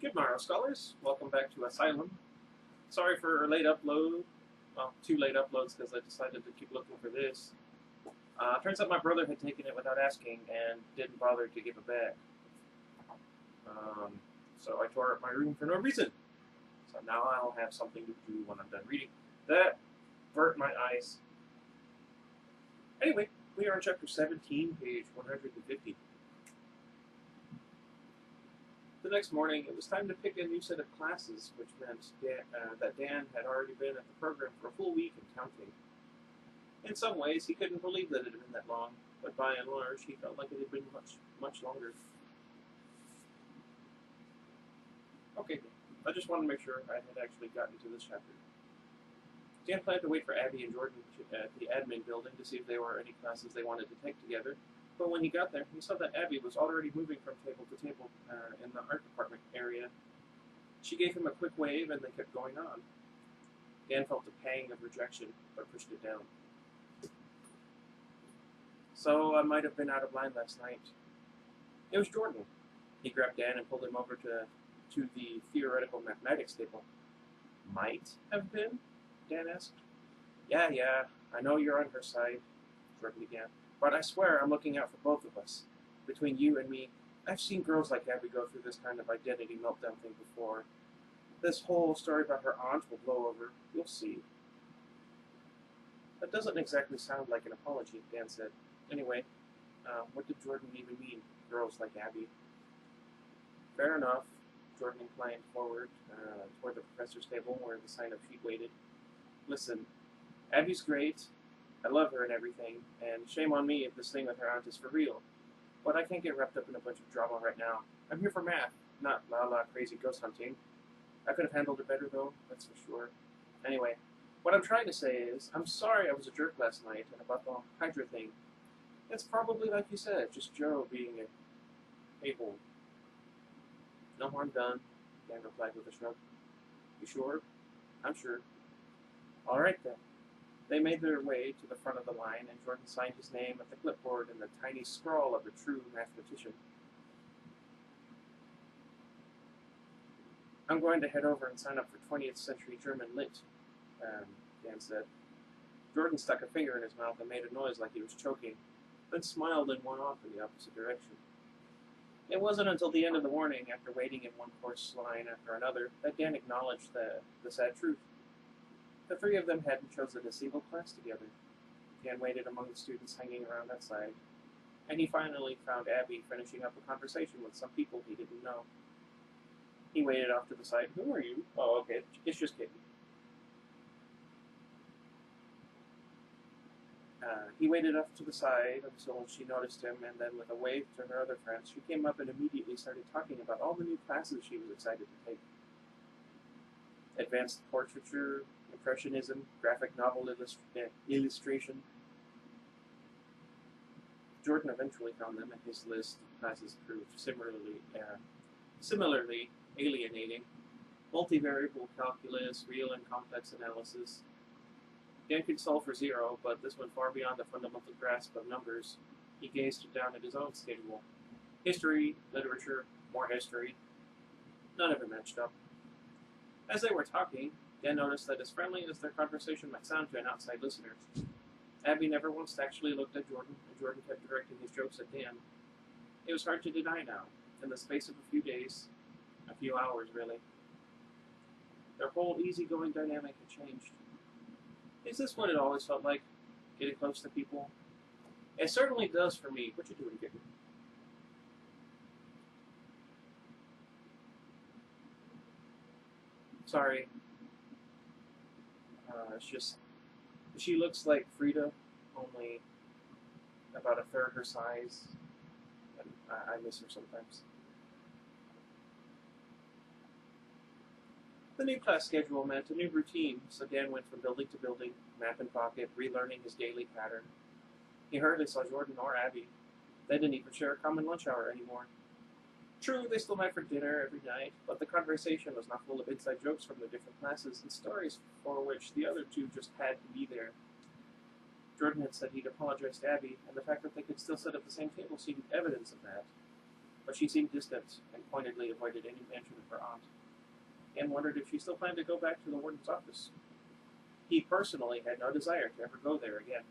Good morrow, scholars. Welcome back to Asylum. Sorry for a late upload. Well, two late uploads because I decided to keep looking for this. Turns out my brother had taken it without asking and didn't bother to give it back. So I tore up my room for no reason. So now I'll have something to do when I'm done reading. That burnt my eyes. Anyway, we are on chapter 17, page 150. The next morning, it was time to pick a new set of classes, which meant that Dan had already been at the program for a full week and counting. In some ways, he couldn't believe that it had been that long, but by and large, he felt like it had been much, much longer. Okay, I just wanted to make sure I had actually gotten to this chapter. Dan planned to wait for Abby and Jordan at the admin building to see if there were any classes they wanted to take together. But when he got there, he saw that Abby was already moving from table to table in the art department area. She gave him a quick wave, and they kept going on. Dan felt a pang of rejection, but pushed it down. So I might have been out of line last night. It was Jordan. He grabbed Dan and pulled him over to the theoretical mathematics table. Might have been? Dan asked. Yeah, I know you're on her side, Jordan began. But I swear I'm looking out for both of us. Between you and me, I've seen girls like Abby go through this kind of identity meltdown thing before. This whole story about her aunt will blow over. You'll see. That doesn't exactly sound like an apology, Dan said. Anyway, what did Jordan even mean, girls like Abby? Fair enough. Jordan inclined forward toward the professor's table where the sign-up sheet waited. Listen, Abby's great. I love her and everything, and shame on me if this thing with her aunt is for real. But I can't get wrapped up in a bunch of drama right now. I'm here for math, not la-la crazy ghost hunting. I could have handled it better, though, that's for sure. Anyway, what I'm trying to say is, I'm sorry I was a jerk last night and about the Hydra thing. It's probably like you said, just Joe being a a-hole. No harm done, Dan replied with a shrug. You sure? I'm sure. All right, then. They made their way to the front of the line, and Jordan signed his name at the clipboard in the tiny scrawl of a true mathematician. I'm going to head over and sign up for 20th century German lit, Dan said. Jordan stuck a finger in his mouth and made a noise like he was choking, then smiled and went off in the opposite direction. It wasn't until the end of the morning, after waiting in one course line after another, that Dan acknowledged the sad truth. The three of them hadn't chosen a single class together. Dan waited among the students hanging around outside, and he finally found Abby finishing up a conversation with some people he didn't know. He waited off to the side. Who are you? Oh, okay, it's just Kitty. He waited off to the side until she noticed him, and then with a wave to her other friends, she came up and immediately started talking about all the new classes she was excited to take. Advanced portraiture, Impressionism, graphic novel illustration. Jordan eventually found them, and his list of classes proved similarly alienating. Multivariable calculus, real and complex analysis. Dan could solve for zero, but this went far beyond the fundamental grasp of numbers. He gazed down at his own schedule. History, literature, more history. None of it matched up. As they were talking, Dan noticed that as friendly as their conversation might sound to an outside listener, Abby never once actually looked at Jordan, and Jordan kept directing his jokes at Dan. It was hard to deny now, in the space of a few days, a few hours really. Their whole easygoing dynamic had changed. Is this what it always felt like, getting close to people? It certainly does for me. What you doing, kid? Sorry. It's just, she looks like Frida, only about a third her size. And I miss her sometimes. The new class schedule meant a new routine, so Dan went from building to building, map in pocket, relearning his daily pattern. He hardly saw Jordan or Abby. They didn't even share a common lunch hour anymore. True, they still met for dinner every night, but the conversation was not full of inside jokes from the different classes and stories for which the other two just had to be there. Jordan had said he'd apologized to Abby, and the fact that they could still sit at the same table seemed evidence of that. but she seemed distant and pointedly avoided any mention of her aunt. Dan wondered if she still planned to go back to the warden's office. He personally had no desire to ever go there again.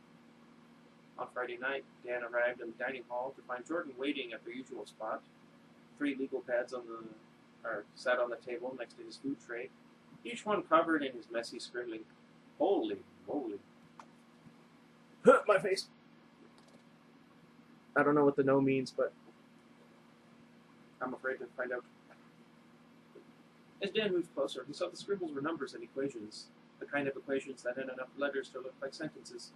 On Friday night, Dan arrived in the dining hall to find Jordan waiting at their usual spot. 3 legal pads sat on the table next to his food tray, each one covered in his messy scribbling. Holy moly. My face. I don't know what the no means, but I'm afraid to find out. As Dan moved closer, he saw the scribbles were numbers and equations, the kind of equations that had enough letters to look like sentences.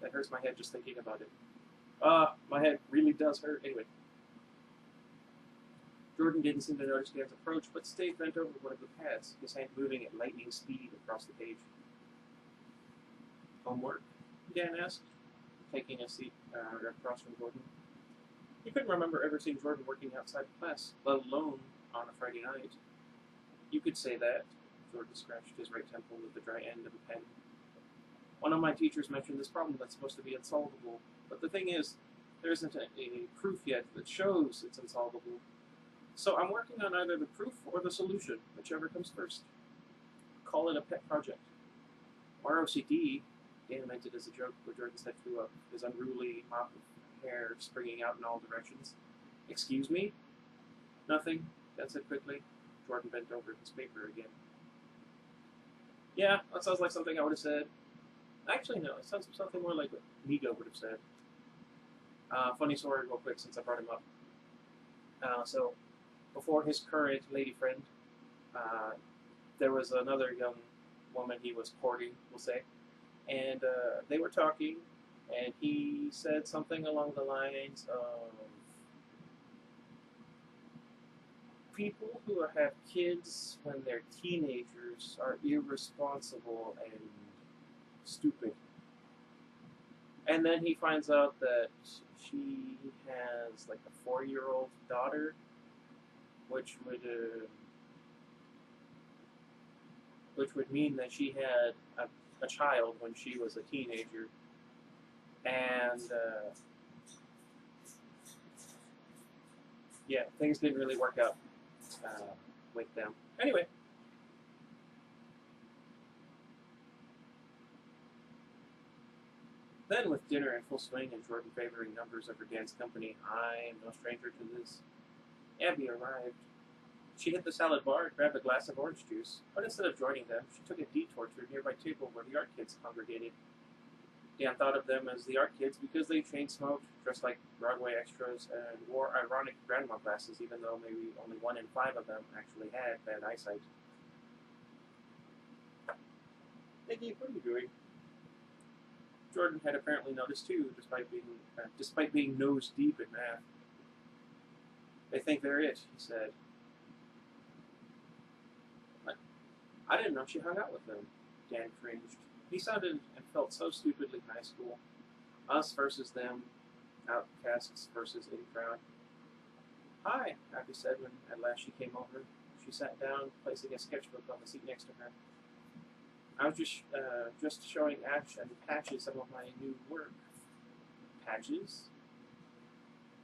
That hurts my head just thinking about it. My head really does hurt. Anyway. Jordan didn't seem to notice Dan's approach, but stayed bent over one of the pads, his hand moving at lightning speed across the page. Homework? Dan asked, taking a seat across from Jordan. He couldn't remember ever seeing Jordan working outside of class, let alone on a Friday night. You could say that. Jordan scratched his right temple with the dry end of a pen. One of my teachers mentioned this problem that's supposed to be unsolvable, but the thing is, there isn't a proof yet that shows it's unsolvable. So I'm working on either the proof or the solution, whichever comes first. Call it a pet project. ROCD, Dan meant it as a joke, but Jordan's head flew up, his unruly mop of hair springing out in all directions. Excuse me? Nothing, Dan said quickly. Jordan bent over his paper again. Yeah, that sounds like something I would have said. Actually, no, it sounds something more like what Nigo would have said. Funny story real quick since I brought him up. So, before his current lady friend, there was another young woman he was courting, we'll say, and they were talking, and he said something along the lines of, people who have kids when they're teenagers are irresponsible and stupid. And then he finds out that she has like a 4-year-old daughter, which would mean that she had a child when she was a teenager, and yeah, things didn't really work out with them. Anyway. Then, with dinner in full swing and Jordan favoring numbers over Dan's company, I am no stranger to this. Abby arrived. She hit the salad bar and grabbed a glass of orange juice, but instead of joining them, she took a detour to a nearby table where the art kids congregated. Dan thought of them as the art kids because they chain-smoked, dressed like Broadway extras, and wore ironic grandma glasses, even though maybe only 1 in 5 of them actually had bad eyesight. Nikki, what are you doing? Jordan had apparently noticed too, despite being nose deep in math. They think they're it, he said. I didn't know she hung out with them, Dan cringed. He sounded and felt so stupidly high school. Us versus them, outcasts versus in-crowd. Hi, Abby said when at last she came over. She sat down, placing a sketchbook on the seat next to her. I was just showing Ash and Patches some of my new work. Patches?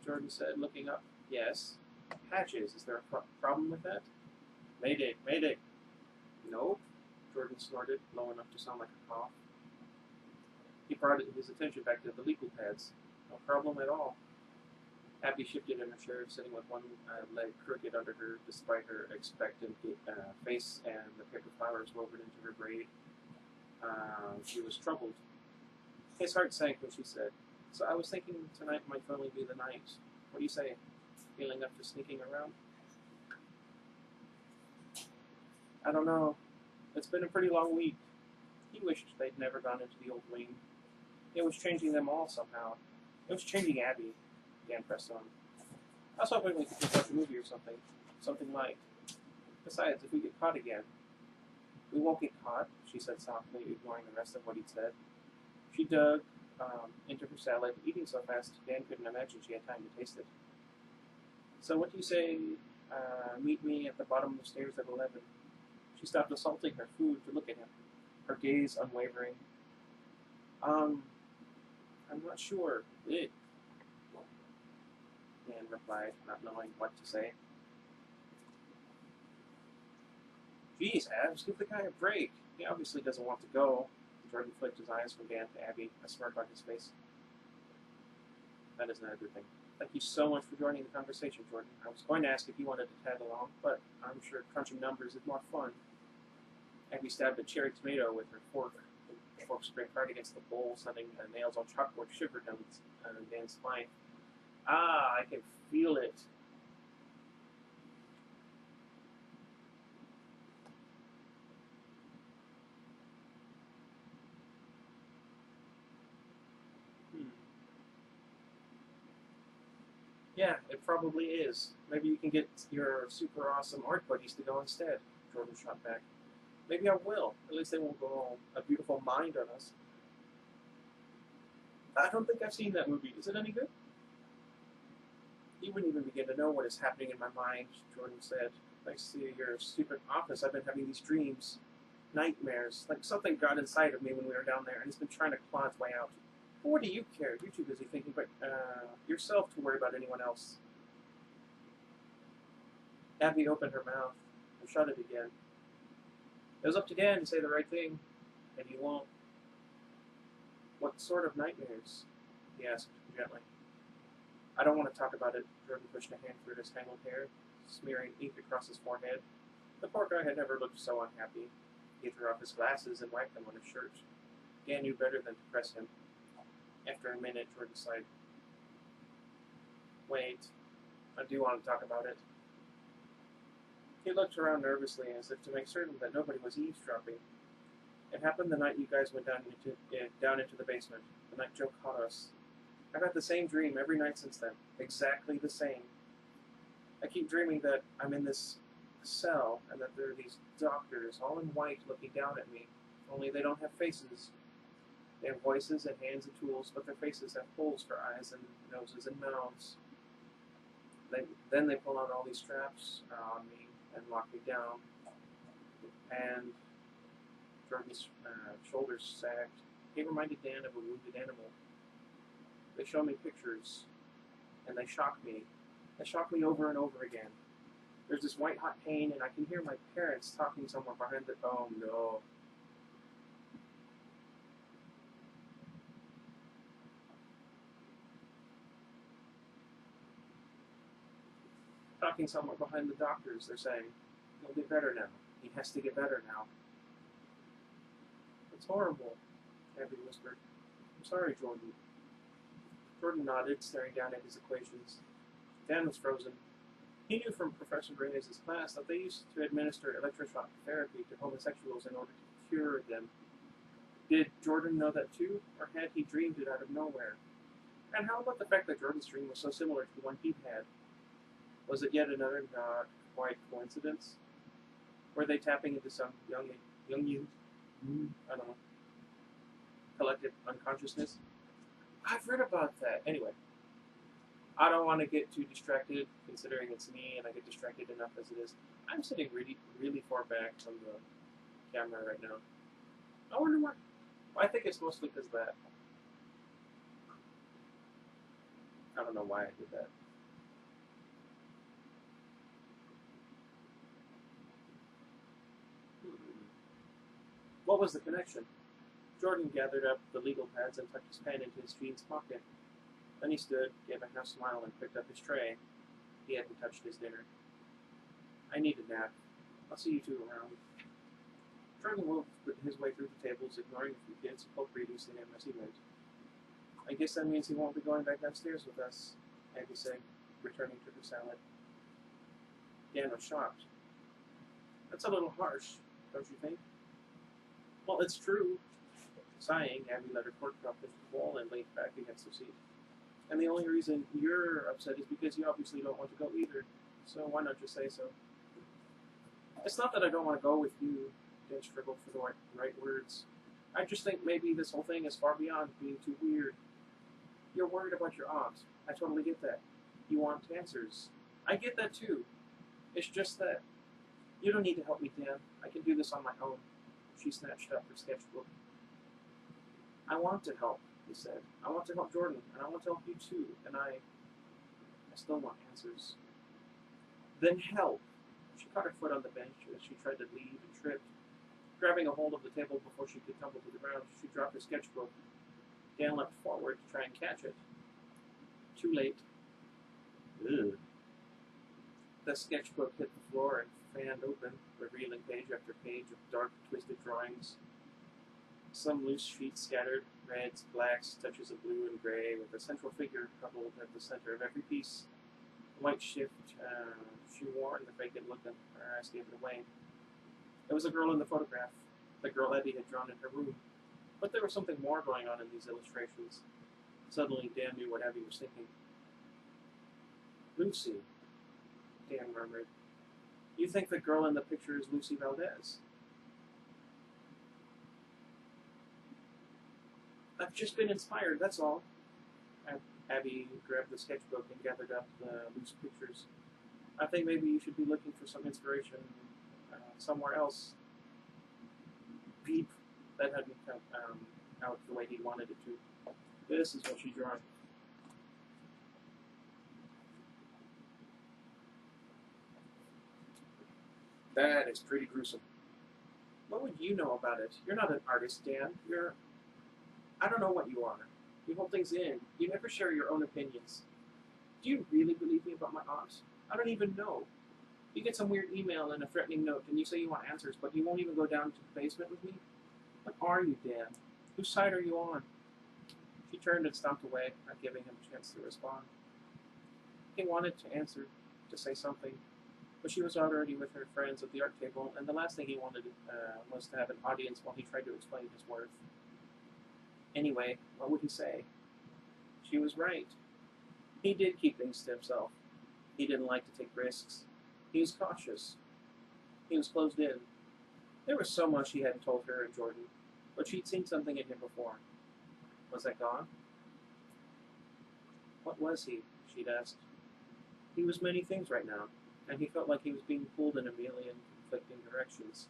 Jordan said, looking up. Yes. Patches. Is there a problem with that? Mayday, mayday. Nope. Jordan snorted, low enough to sound like a cough. He brought his attention back to the legal pads. No problem at all. Abby shifted in her chair, sitting with one leg crooked under her, despite her expectant face and the paper flowers woven into her braid. She was troubled. His heart sank when she said, "So I was thinking tonight might finally be the night. What do you say? Feeling up to sneaking around?" I don't know. It's been a pretty long week. He wished they'd never gone into the old wing. It was changing them all somehow. It was changing Abby. Dan pressed on. I was hoping we could just watch a movie or something. Something light. Besides, if we get caught again. We won't get caught, she said softly, ignoring the rest of what he'd said. She dug into her salad, eating so fast Dan couldn't imagine she had time to taste it. So what do you say, meet me at the bottom of the stairs at 11? She stopped assaulting her food to look at him, her gaze unwavering. I'm not sure. Dan replied, not knowing what to say. Geez, Abs, give the guy a break. He obviously doesn't want to go. Jordan flicked his eyes from Dan to Abby, a smirk on his face. That is not a good thing. Thank you so much for joining the conversation, Jordan. I was going to ask if you wanted to tag along, but I'm sure crunching numbers is more fun. Abby stabbed a cherry tomato with her fork. The fork scraped hard against the bowl, sending nails on chalkboard shiver down Dan's spine. Ah, I can feel it. Yeah, it probably is. Maybe you can get your super awesome art buddies to go instead, Jordan shot back. Maybe I will. At least they won't go all a beautiful mind on us. I don't think I've seen that movie. Is it any good? You wouldn't even begin to know what is happening in my mind, Jordan said. Thanks to your stupid office, I've been having these dreams. Nightmares. Like something got inside of me when we were down there, and it's been trying to claw its way out. But what do you care? You're too busy thinking about yourself to worry about anyone else. Abby opened her mouth and shut it again. It was up to Dan to say the right thing, and he won't. What sort of nightmares? He asked gently. I don't want to talk about it. Jordan pushed a hand through his tangled hair, smearing ink across his forehead. The poor guy had never looked so unhappy. He threw off his glasses and wiped them on his shirt. Dan knew better than to press him. After a minute, Jordan sighed. Wait, I do want to talk about it. He looked around nervously as if to make certain that nobody was eavesdropping. It happened the night you guys went down into the basement, the night Joe caught us. I've had the same dream every night since then, exactly the same. I keep dreaming that I'm in this cell and that there are these doctors, all in white, looking down at me, only they don't have faces. They have voices and hands and tools, but their faces have holes for eyes and noses and mouths. Then they pull out all these straps on me and lock me down. And Jordan's shoulders sagged. He reminded Dan of a wounded animal. They show me pictures, and they shock me. They shock me over and over again. There's this white hot pain, and I can hear my parents talking somewhere behind the... Oh, no. Talking somewhere behind the doctors, they're saying, he'll get better now. He has to get better now. It's horrible, Abby whispered. I'm sorry, Jordan. Jordan nodded, staring down at his equations. Dan was frozen. He knew from Professor Reyes' class that they used to administer electroshock therapy to homosexuals in order to cure them. Did Jordan know that too, or had he dreamed it out of nowhere? And how about the fact that Jordan's dream was so similar to the one he'd had? Was it yet another not quite coincidence? Were they tapping into some young youth? I don't know. Collective unconsciousness? I've read about that. Anyway, I don't want to get too distracted, considering it's me and I get distracted enough as it is. I'm sitting really, really far back from the camera right now. I wonder why. Well, I think it's mostly because of that. I don't know why I did that. What was the connection? Jordan gathered up the legal pads and tucked his pen into his jeans pocket. Then he stood, gave a half smile, and picked up his tray. He hadn't touched his dinner. I need a nap. I'll see you two around. Jordan moved his way through the tables, ignoring a few kids who pulled readings to him as he went. I guess that means he won't be going back downstairs with us, Abby said, returning to her salad. Dan was shocked. That's a little harsh, don't you think? Well, it's true. Sighing, Abby let her fork drop into the bowl and leaned back against the seat. And the only reason you're upset is because you obviously don't want to go either. So why not just say so? It's not that I don't want to go with you, Dan struggled for the right words. I just think maybe this whole thing is far beyond being too weird. You're worried about your aunt. I totally get that. You want answers. I get that too. It's just that you don't need to help me, Dan. I can do this on my own. She snatched up her sketchbook. I want to help, he said. I want to help Jordan, and I want to help you too. And I still want answers. Then help! She caught her foot on the bench as she tried to leave and tripped. Grabbing a hold of the table before she could tumble to the ground, she dropped her sketchbook. Dan leapt forward to try and catch it. Too late. Ugh. The sketchbook hit the floor and fanned open, revealing page after page of dark, twisted drawings. Some loose sheets scattered, reds, blacks, touches of blue and gray, with a central figure huddled at the center of every piece. The white shift she wore and the vacant look in her eyes gave it away. There was a girl in the photograph, the girl Eddie had drawn in her room. But there was something more going on in these illustrations. Suddenly, Dan knew what Abby was thinking. Lucy, Dan murmured. You think the girl in the picture is Lucy Valdez? I've just been inspired, that's all. Abby grabbed the sketchbook and gathered up the loose pictures. I think maybe you should be looking for some inspiration somewhere else. Beep. That hadn't come out the way he wanted it to. This is what she drew. That is pretty gruesome. What would you know about it? You're not an artist, Dan. I don't know what you are. You hold things in. You never share your own opinions. Do you really believe me about my aunt? I don't even know. You get some weird email and a threatening note, and you say you want answers, but you won't even go down to the basement with me? What are you, Dan? Whose side are you on? She turned and stomped away, not giving him a chance to respond. He wanted to answer, to say something, but she was already with her friends at the art table, and the last thing he wanted was to have an audience while he tried to explain his worth. Anyway, what would he say? She was right. He did keep things to himself. He didn't like to take risks. He was cautious. He was closed in. There was so much he hadn't told her and Jordan, but she'd seen something in him before. Was that gone? What was he? She'd asked. He was many things right now, and he felt like he was being pulled in a million conflicting directions.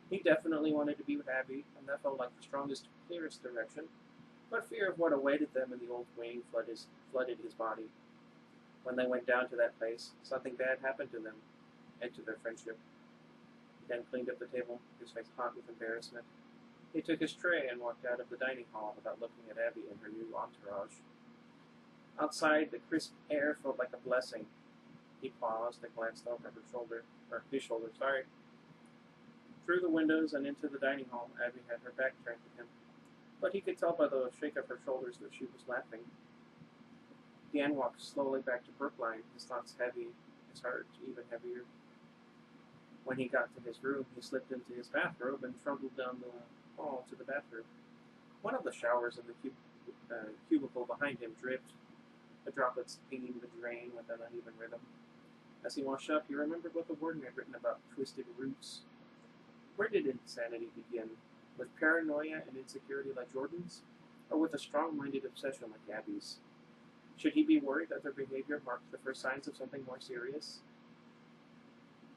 He definitely wanted to be with Abby, and that felt like the strongest, clearest direction, but fear of what awaited them in the old wing flooded his body. When they went down to that place, something bad happened to them, and to their friendship. He then cleaned up the table, his face hot with embarrassment. He took his tray and walked out of the dining hall without looking at Abby and her new entourage. Outside, the crisp air felt like a blessing. He paused and glanced over his shoulder. Through the windows and into the dining hall, Abby had her back turned to him, but he could tell by the shake of her shoulders that she was laughing. Dan walked slowly back to Brookline, his thoughts heavy, his heart even heavier. When he got to his room, he slipped into his bathrobe and trundled down the hall to the bathroom. One of the showers in the cubicle behind him dripped, the droplets pinging the drain with an uneven rhythm. As he washed up, he remembered what the warden had written about twisted roots. Where did insanity begin? With paranoia and insecurity like Jordan's, or with a strong-minded obsession like Abby's? Should he be worried that their behavior marked the first signs of something more serious?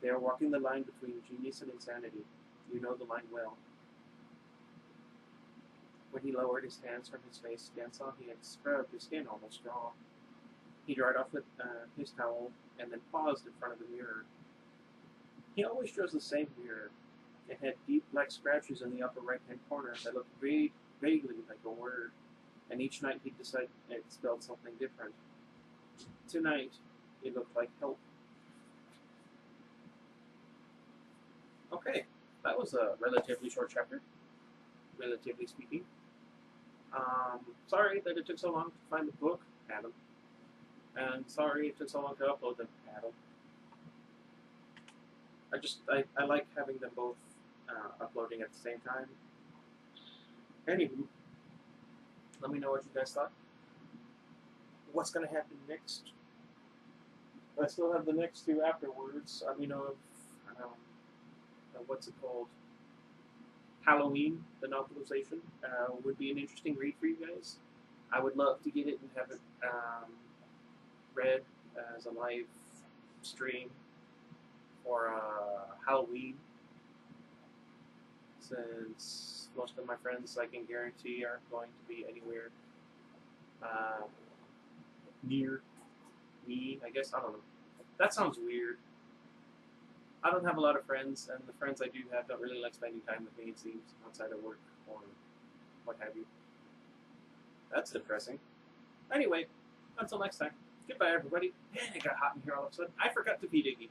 They are walking the line between genius and insanity. You know the line well. When he lowered his hands from his face, Dan saw he had scrubbed his skin almost raw. He dried off his towel and then paused in front of the mirror. He always chose the same mirror. It had deep black scratches in the upper right-hand corner that looked vaguely like a word, and each night he'd decide it spelled something different. Tonight, it looked like help. Okay, that was a relatively short chapter, relatively speaking. Sorry that it took so long to find the book, Adam. And sorry it took so long to upload them, Adam. I like having them both uploading at the same time. Anywho, let me know what you guys thought. What's going to happen next? I still have the next two afterwards. Let me know if, what's it called? Halloween, the novelization, would be an interesting read for you guys. I would love to get it and have it read as a live stream for Halloween, since most of my friends I can guarantee aren't going to be anywhere near me, I guess. I don't know. That sounds weird. I don't have a lot of friends, and the friends I do have don't really like spending time with me, it seems, outside of work or what have you. That's depressing. Anyway, until next time. Goodbye, everybody. Man, it got hot in here all of a sudden. I forgot to pee, Diggy.